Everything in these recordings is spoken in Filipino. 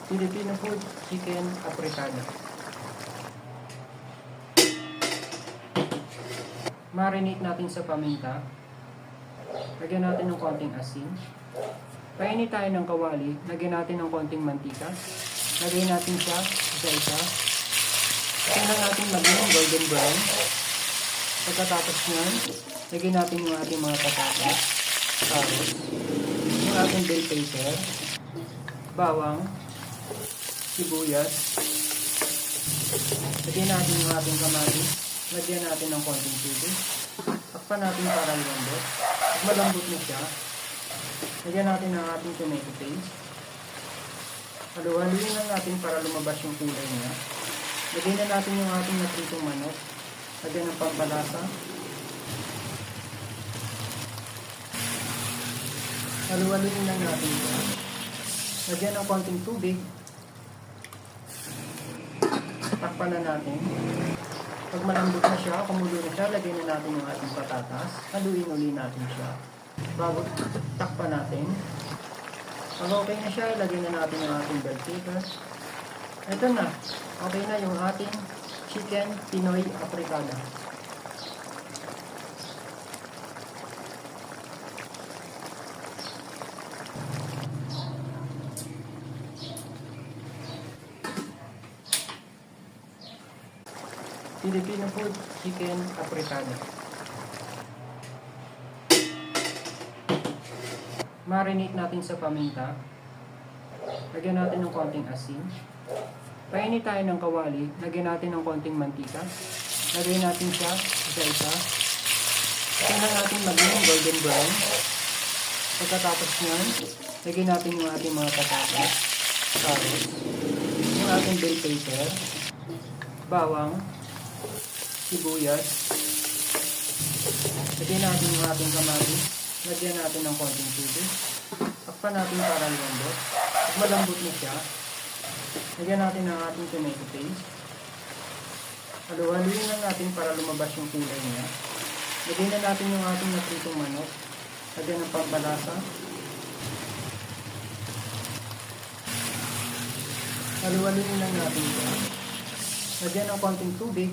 Filipino food, chicken africano. Marinate natin sa paminta. Lagyan natin ng konting asin. Painit tayo ng kawali. Lagyan natin ng konting mantika. Lagyan natin siya isa-isa. Tingnan natin maging golden brown. Pagkatapos nyan, lagyan natin yung ating mga patatas, carrots, yung ating bell pepper, bawang, sibuyas. Lagyan natin yung ating kamatis. Lagyan natin ng konting tubig. Takpan natin para lumambot. Pag malambot na siya, lagyan natin ng ating tomato paste. Halu-haluin lang natin para lumabas yung kulay niya. Lagyan na natin yung ating natritong manok. Lagyan ng pampalasa. Halu-haluin lang natin ito. Lagyan ng konting tubig. Takpan na natin. Pag malambot na siya, kumulo na siya, lagyan na natin yung ating patatas. Haluin uli natin siya. Bago takpan natin. Pag okay na siya, lagyan na natin yung ating bell pepper. Ito na. Okay na yung ating chicken Pinoy africano. Filipino food, chicken africano. Marinate natin sa paminta. Lagyan natin ng konting asin. Painit tayo ng kawali. Lagyan natin ng konting mantika. Lagyan natin siya isa-isa. Tingnan natin maging golden brown. Pagkatapos nyan, lagyan natin yung ating mga patatas, carrots, yung ating bell pepper, bawang, sibuyas. Lagyan natin yung ating kamatis. Lagyan natin ng konting tubig. Takpan natin para lumambot. Pag malambot na siya, lagyan natin ng ating tomato paste. Halu-haluin lang natin para lumabas yung kulay niya. Lagyan na natin yung ating natritong manok. Lagyan ng pampalasa. Halu-haluin lang natin ito. Lagyan ng konting tubig.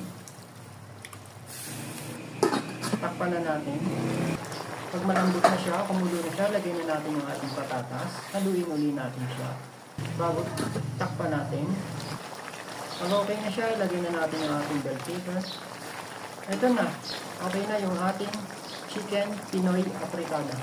Takpan na natin. Pag malambot na siya, kumulo na siya, lagyan na natin yung ating patatas. Haluin uli natin siya. Bago takpan natin. Pag okay na siya, lagyan na natin yung ating bell pepper. Ito na. Okay na yung ating chicken Pinoy africano.